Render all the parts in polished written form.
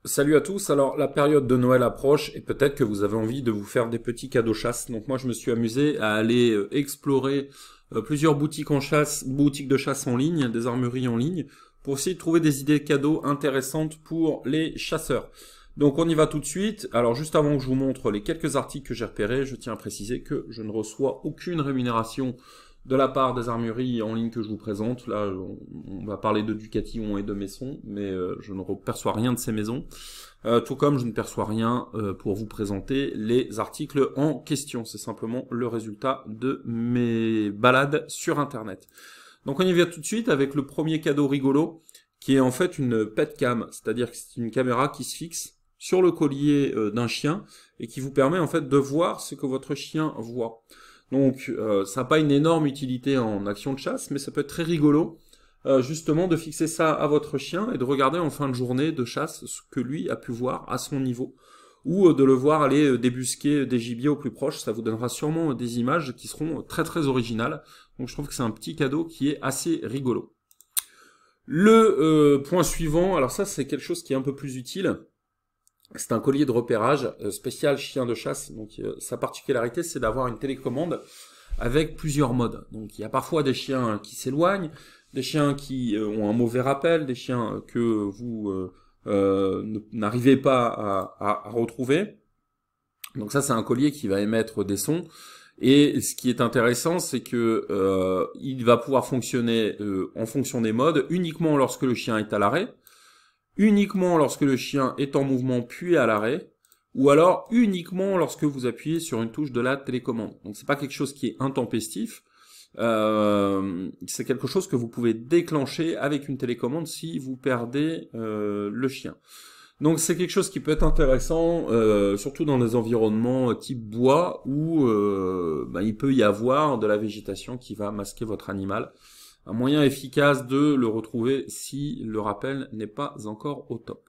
Salut à tous, alors la période de Noël approche et peut-être que vous avez envie de vous faire des petits cadeaux chasse. Donc moi je me suis amusé à aller explorer plusieurs boutiques de chasse en ligne, des armureries en ligne, pour essayer de trouver des idées cadeaux intéressantes pour les chasseurs. Donc on y va tout de suite. Alors juste avant que je vous montre les quelques articles que j'ai repérés, je tiens à préciser que je ne reçois aucune rémunération de la part des armureries en ligne que je vous présente. Là, on va parler de Ducatillon et de Maison, mais je ne perçois rien de ces maisons. Tout comme je ne perçois rien pour vous présenter les articles en question. C'est simplement le résultat de mes balades sur Internet. Donc on y va tout de suite avec le premier cadeau rigolo, qui est en fait une pet cam, c'est-à-dire que c'est une caméra qui se fixe sur le collier d'un chien et qui vous permet en fait de voir ce que votre chien voit. Donc ça n'a pas une énorme utilité en action de chasse, mais ça peut être très rigolo justement de fixer ça à votre chien et de regarder en fin de journée de chasse ce que lui a pu voir à son niveau. Ou de le voir aller débusquer des gibiers au plus proche, ça vous donnera sûrement des images qui seront très très originales. Donc je trouve que c'est un petit cadeau qui est assez rigolo. Le point suivant, alors ça c'est quelque chose qui est un peu plus utile. C'est un collier de repérage spécial chien de chasse. Donc sa particularité, c'est d'avoir une télécommande avec plusieurs modes. Donc il y a parfois des chiens qui s'éloignent, des chiens qui ont un mauvais rappel, des chiens que vous n'arrivez pas à retrouver. Donc ça, c'est un collier qui va émettre des sons. Et ce qui est intéressant, c'est que il va pouvoir fonctionner en fonction des modes, uniquement lorsque le chien est à l'arrêt, uniquement lorsque le chien est en mouvement puis à l'arrêt, ou alors uniquement lorsque vous appuyez sur une touche de la télécommande. Donc c'est pas quelque chose qui est intempestif, c'est quelque chose que vous pouvez déclencher avec une télécommande si vous perdez le chien. Donc c'est quelque chose qui peut être intéressant, surtout dans des environnements type bois où il peut y avoir de la végétation qui va masquer votre animal. Un moyen efficace de le retrouver si le rappel n'est pas encore au top.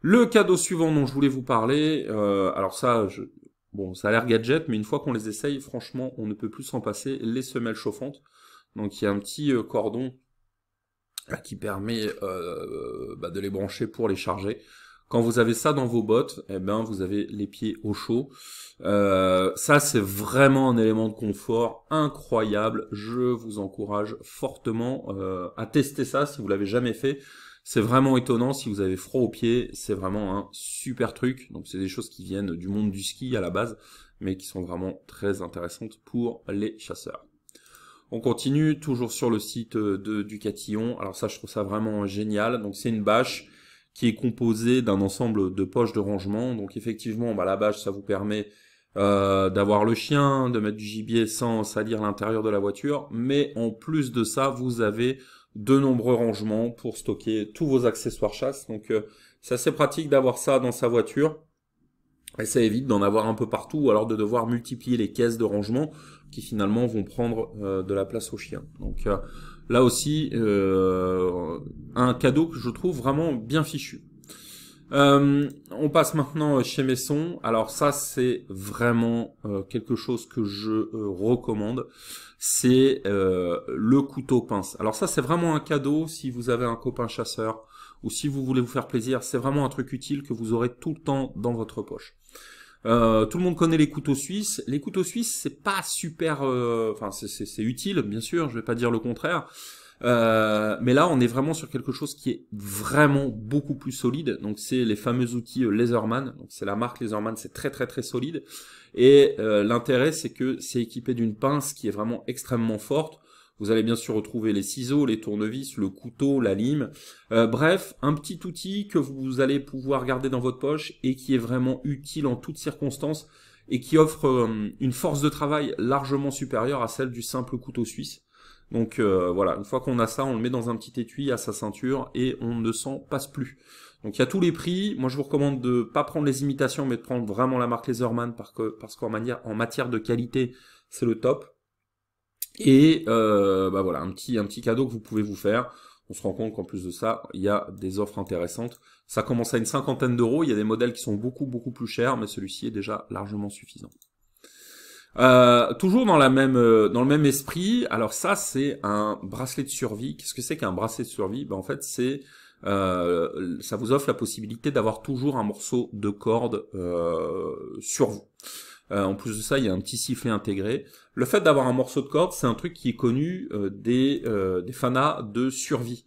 Le cadeau suivant dont je voulais vous parler, alors ça, bon, ça a l'air gadget, mais une fois qu'on les essaye, franchement, on ne peut plus s'en passer, les semelles chauffantes. Donc il y a un petit cordon qui permet de les brancher pour les charger. Quand vous avez ça dans vos bottes, eh ben vous avez les pieds au chaud. Ça c'est vraiment un élément de confort incroyable. Je vous encourage fortement à tester ça si vous l'avez jamais fait. C'est vraiment étonnant. Si vous avez froid aux pieds, c'est vraiment un super truc. Donc c'est des choses qui viennent du monde du ski à la base, mais qui sont vraiment très intéressantes pour les chasseurs. On continue toujours sur le site de Ducatillon. Alors ça, je trouve ça vraiment génial. Donc c'est une bâche qui est composée d'un ensemble de poches de rangement. Donc effectivement, la bâche, ça vous permet d'avoir le chien, de mettre du gibier sans salir l'intérieur de la voiture. Mais en plus de ça, vous avez de nombreux rangements pour stocker tous vos accessoires chasse. Donc c'est assez pratique d'avoir ça dans sa voiture. Et ça évite d'en avoir un peu partout, ou alors de devoir multiplier les caisses de rangement qui finalement vont prendre de la place aux chiens. Donc là aussi, un cadeau que je trouve vraiment bien fichu. On passe maintenant chez Maison. Alors ça, c'est vraiment quelque chose que je recommande. C'est le couteau pince. Alors ça, c'est vraiment un cadeau si vous avez un copain chasseur ou si vous voulez vous faire plaisir. C'est vraiment un truc utile que vous aurez tout le temps dans votre poche. Tout le monde connaît les couteaux suisses. Les couteaux suisses, c'est pas super... c'est utile, bien sûr, je vais pas dire le contraire. Mais là, on est vraiment sur quelque chose qui est vraiment beaucoup plus solide. Donc, c'est les fameux outils Laserman. Donc, c'est la marque Laserman, c'est très très très solide. Et l'intérêt, c'est que c'est équipé d'une pince qui est vraiment extrêmement forte. Vous allez bien sûr retrouver les ciseaux, les tournevis, le couteau, la lime. Bref, un petit outil que vous allez pouvoir garder dans votre poche et qui est vraiment utile en toutes circonstances et qui offre une force de travail largement supérieure à celle du simple couteau suisse. Donc voilà, une fois qu'on a ça, on le met dans un petit étui à sa ceinture et on ne s'en passe plus. Donc il y a tous les prix. Moi je vous recommande de pas prendre les imitations, mais de prendre vraiment la marque Laserman parce qu'en matière de qualité, c'est le top. Et voilà, un petit cadeau que vous pouvez vous faire. On se rend compte qu'en plus de ça, il y a des offres intéressantes. Ça commence à une cinquantaine d'euros. Il y a des modèles qui sont beaucoup beaucoup plus chers, mais celui-ci est déjà largement suffisant. Toujours dans le même esprit. Alors ça, c'est un bracelet de survie. Qu'est-ce que c'est qu'un bracelet de survie? En fait, c'est ça vous offre la possibilité d'avoir toujours un morceau de corde sur vous. En plus de ça, il y a un petit sifflet intégré. Le fait d'avoir un morceau de corde, c'est un truc qui est connu des fanas de survie.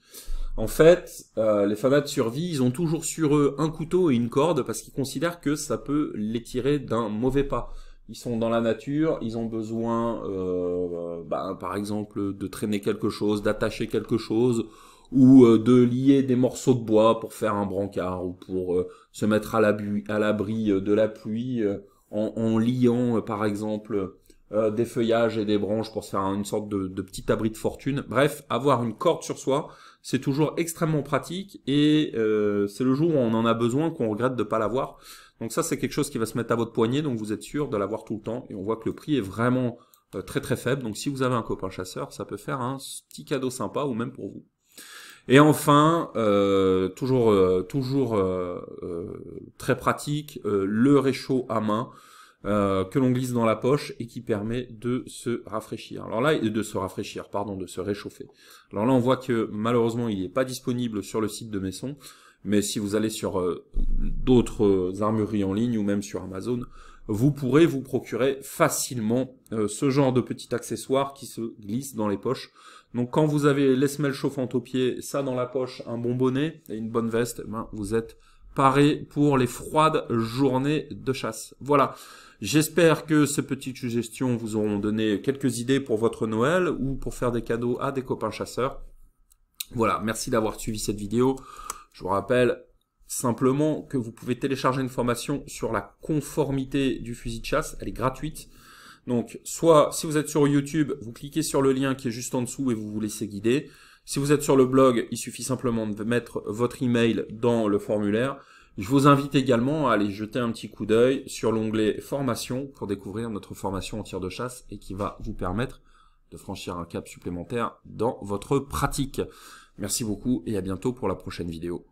En fait, les fanas de survie, ils ont toujours sur eux un couteau et une corde parce qu'ils considèrent que ça peut les tirer d'un mauvais pas. Ils sont dans la nature, ils ont besoin, par exemple, de traîner quelque chose, d'attacher quelque chose, ou de lier des morceaux de bois pour faire un brancard, ou pour se mettre à l'abri de la pluie, en liant, par exemple, des feuillages et des branches pour se faire une sorte de petit abri de fortune. Bref, avoir une corde sur soi, c'est toujours extrêmement pratique, et c'est le jour où on en a besoin qu'on regrette de ne pas l'avoir. Donc ça, c'est quelque chose qui va se mettre à votre poignet, donc vous êtes sûr de l'avoir tout le temps. Et on voit que le prix est vraiment très très faible. Donc si vous avez un copain chasseur, ça peut faire un petit cadeau sympa, ou même pour vous. Et enfin, toujours très pratique, le réchaud à main que l'on glisse dans la poche et qui permet de se rafraîchir. Alors là, de se réchauffer. Alors là, on voit que malheureusement, il n'est pas disponible sur le site de Maison. Mais si vous allez sur d'autres armureries en ligne ou même sur Amazon, vous pourrez vous procurer facilement ce genre de petit accessoire qui se glisse dans les poches. Donc quand vous avez les semelles chauffantes aux pieds, ça dans la poche, un bon bonnet et une bonne veste, vous êtes paré pour les froides journées de chasse. Voilà, j'espère que ces petites suggestions vous auront donné quelques idées pour votre Noël ou pour faire des cadeaux à des copains chasseurs. Voilà, merci d'avoir suivi cette vidéo. Je vous rappelle simplement que vous pouvez télécharger une formation sur la conformité du fusil de chasse. Elle est gratuite. Donc, soit si vous êtes sur YouTube, vous cliquez sur le lien qui est juste en dessous et vous vous laissez guider. Si vous êtes sur le blog, il suffit simplement de mettre votre email dans le formulaire. Je vous invite également à aller jeter un petit coup d'œil sur l'onglet formation pour découvrir notre formation en tir de chasse et qui va vous permettre de franchir un cap supplémentaire dans votre pratique. Merci beaucoup et à bientôt pour la prochaine vidéo.